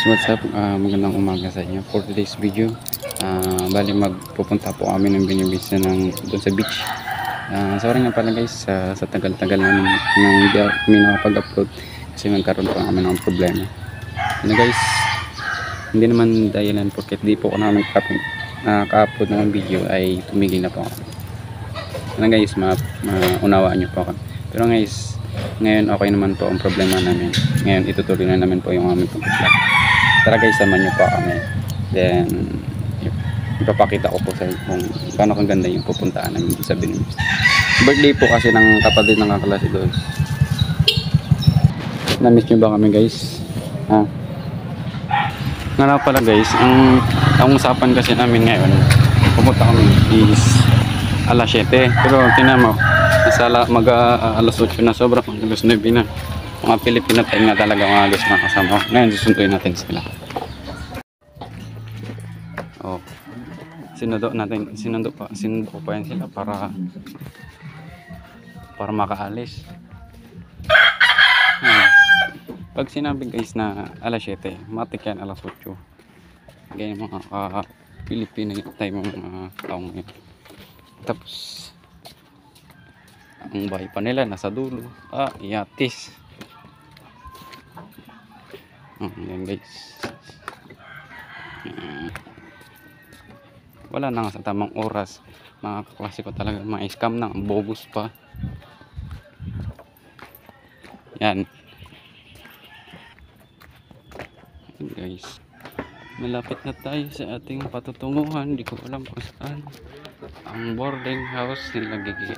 what's up? Magandang umaga sa inyo. For today's video, bali magpupunta po kami ng binibisa doon sa beach. Sorry nga pala guys sa tagal-tagal namin nang hindi kami nakapag-upload kasi nagkaroon po kami ng problema. Guys, hindi naman dahilan porket di po ako nakaka-upload ng video ay tumigil na po ako. Guys, maunawaan nyo po ako. Pero guys, ngayon okay naman po ang problema namin. Ngayon itutuloy na namin po yung aming pag-vlog. Tara guys, samahan nyo po kami. Then ipapakita ko po sa inyo kung paano kaganda yung pupuntaan namin sa Binibis. Birthday po kasi ng kapatid ng kaklase doon. Na-miss nyo ba kami guys? Nga pala guys, ang usapan kasi namin ngayon, pupunta kami is alas 7. Pero tingnan mo, alas 8 na, sobrang alas 9 na. Mga Pilipina time na talaga mga guys na kasama. Ngayon susunduin natin sila. Oh, sinundo ko pa yan sila para makaalis. Pag sinabi guys na alas 7, matik yan alas 8. Ganyan mga Pilipina time mga taong ngayon. Tapos ang bahay pa nila nasa dulo. Yatis. Yan guys. Wala na nga sa tamang oras. Mga kaklase ko talaga, mga scam na, bogus pa. Yan guys, malapit na tayo sa ating patutunguhan. Di ko alam kung saan ang boarding house nila Gigi.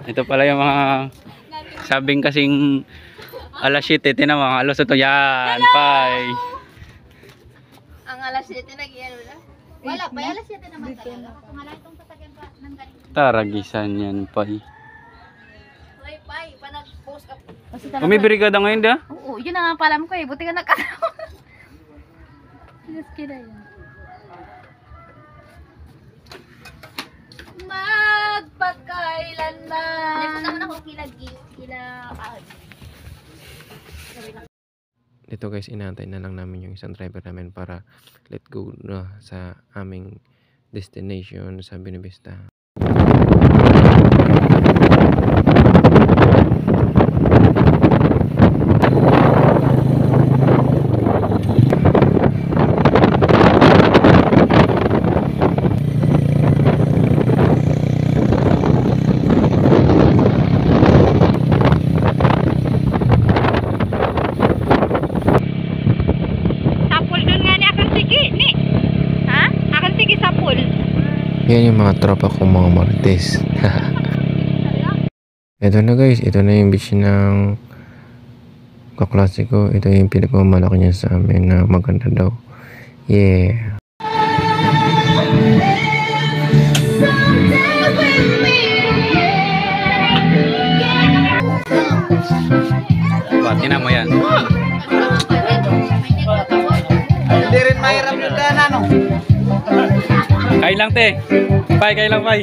Ito pala yung mga sabing kasing alas 7 na mga alas ito yan. Pay ang alas 7 nag-iyan na wala pa alas 7 naman talaga kung wala itong sasakyan pa ng ganito taragisan yan pay. Hoy pay pa nag-post up Bumibrigada ngayon da? Oo, yun na nga pala mo ko buti ka nakatawa. Yes, kira yan. Magpagkailanman. Nagpunta mo na kung kila Dito guys, inaantay na lang namin yung isang driver namin para let go na sa aming destination sa Binibista. Yan yung mga tropa kong mga Martes. Ito na guys, ito na yung beach ng kaklase ko. Ito yung pinakamalaki niya sa amin na maganda daw. Yeah. Tingnan mo yan. Hindi rin mahirap yung daan, ano? Kay lang te. Kay lang pay.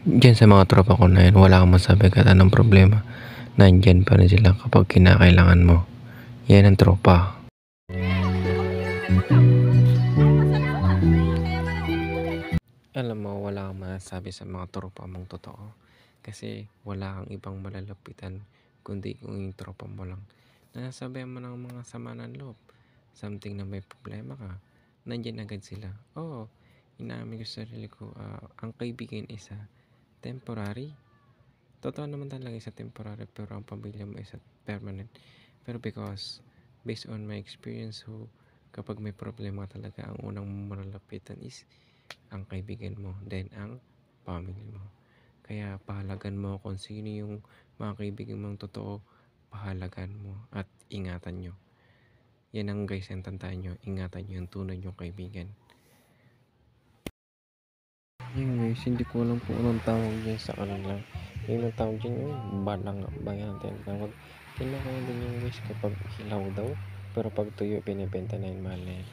Diyan sa mga tropa ko na yan, wala kang masabi kahit anong problema. Nandyan pa rin sila kapag kinakailangan mo. Yan ang tropa. Alam mo, wala kang masasabi sa mga tropa mong totoo. Kasi wala kang ibang malalapitan kundi kung yung tropa mo lang. Nasasabihan mo ng mga sama ng loob. Something na may problema ka. Nandyan agad sila. Oo, inamin ko sa sarili ko, ang kaibigan isa temporary. Totoo naman talaga isa temporary, pero ang pamilya mo isa permanent. Pero because based on my experience, kapag may problema talaga, ang unang malalapitan is ang kaibigan mo, then ang family mo. Kaya pahalagan mo kung sino yung mga kaibigan mong totoo, pahalagan mo at ingatan nyo. Yan ang guys, ang tandaan nyo, ingatan nyo yung tunay yung kaibigan. Yun guys, hindi ko alam kung anong tawag dyan sa kanila. Yung tawag dyan yung balang bayan natin. Kinakain din yung guys kapag hilaw daw. Pero pag tuyo, binibenta na yung mahal na yan.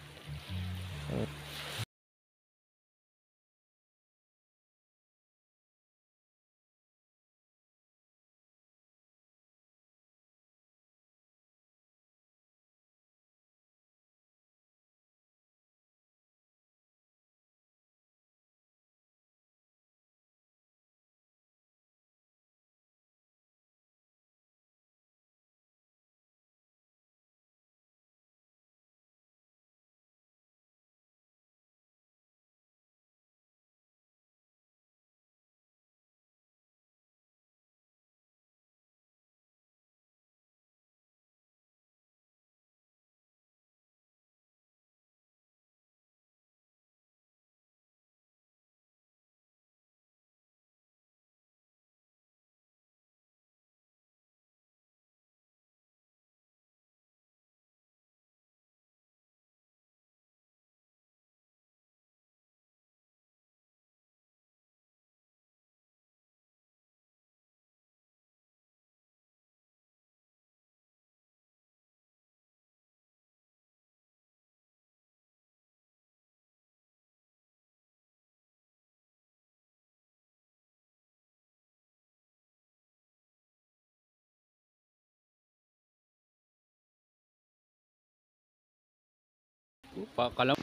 Pakalam.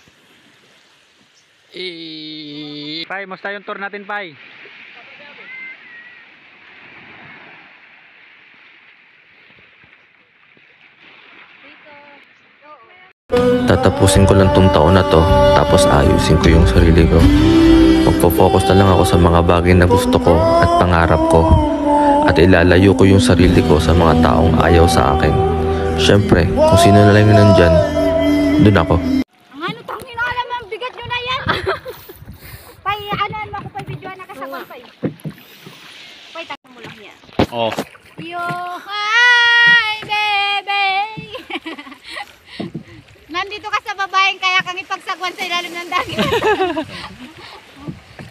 Pai, musta yung tour natin, Pai? Tatapusin ko lang tong taon na to, tapos ayusin ko yung sarili ko. Magpo-focus na lang ako sa mga bagay na gusto ko at pangarap ko. At ilalayo ko yung sarili ko sa mga taong ayaw sa akin. Siyempre, kung sino na lang yung nandyan, dun ako. Ang ano tangin, alam ang bigat nyo na yan. Pay, anuan mo ako pay video na kasakon pay. Pay, takang mo lang yan. Oh. Yo, hi baby. Nandito ka sa babaeng kaya kang ipagsagwan sa ilalim ng dagat.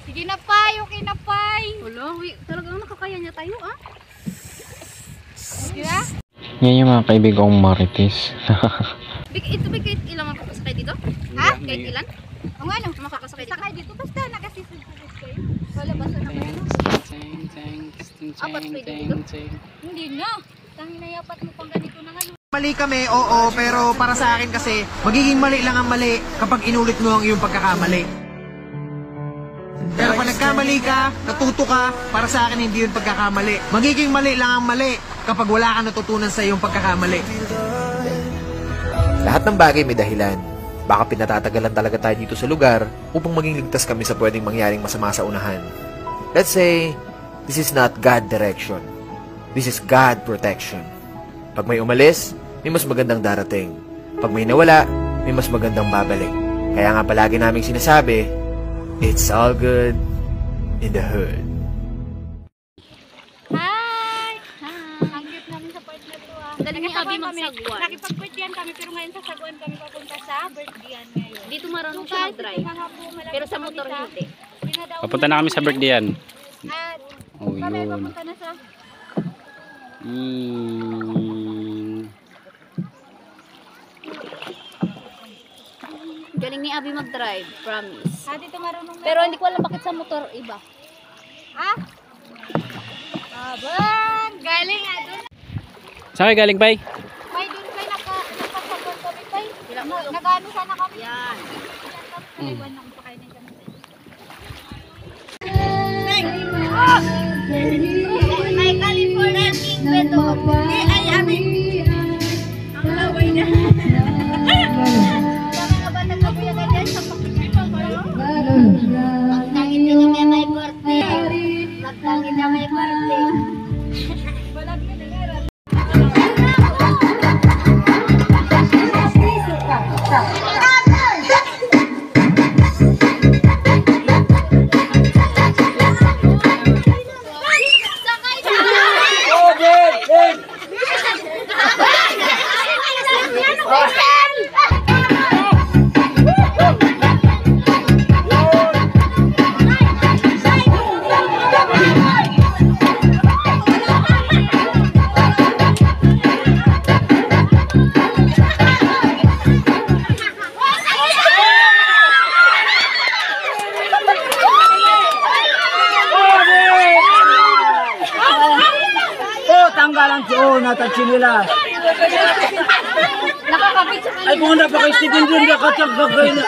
Sige na pay, okay na pay. Wala, talagang nakakaya niya tayo ah. Sige na? Yan yung mga kaibigan kong marites. Ito ba kahit ilang makakasakay dito? Ha? Kahit ilan? O nga, makakasakay dito? Sakay dito, basta nakasisipis kayo. Wala, basta na kayo. Apat pwede dito? Hindi na. Tangin na yapat mo pang ganito na nga. Mali kami, oo, pero para sa akin kasi, magiging mali lang ang mali kapag inulit mo ang iyong pagkakamali. Pero pag nagkamali ka, natuto ka, para sa akin hindi yun pagkakamali. Magiging mali lang ang mali kapag wala kang natutunan sa iyong pagkakamali. Lahat ng bagay may dahilan. Baka pinatatagalan talaga tayo dito sa lugar upang maging ligtas kami sa pwedeng mangyaring masama sa unahan. Let's say, this is not God direction. This is God protection. Pag may umalis, may mas magandang darating. Pag may nawala, may mas magandang babalik. Kaya nga palagi naming sinasabi, it's all good in the hood. Hi! Ang cute namin sa part na to ah. Galing ni Abi magsagwan. Nakipag-birthdayan kami pero ngayon sa sagwan kami papunta sa birthdayan ngayon. Dito marunong siya mag-drive. Pero sa motor hindi. Papunta na kami sa birthday yan. At Oh, kami yun. papunta na sa... Galing ni Abi mag-drive, promise. Dito marunong na. Pero hindi ko alam bakit sa motor iba. Abang! Galing nga doon. Saan kayo galing, Pai? May doon kayo nakapagpagpag kami tayo. Nag-ano sana kami. Yan. Naiwan na kung pakainin kami tayo. May California King Beto. Ay, amin. Ang laway na. Sa mga batang kapuya ka dyan sa pakikipag. Magtangin niyo may birthday. Magtangin niya may birthday. Walang ginagawa. Tanggalan ko nata chinilas. Nakakapit sa Ay kung napaka-stick din nakatagagay na.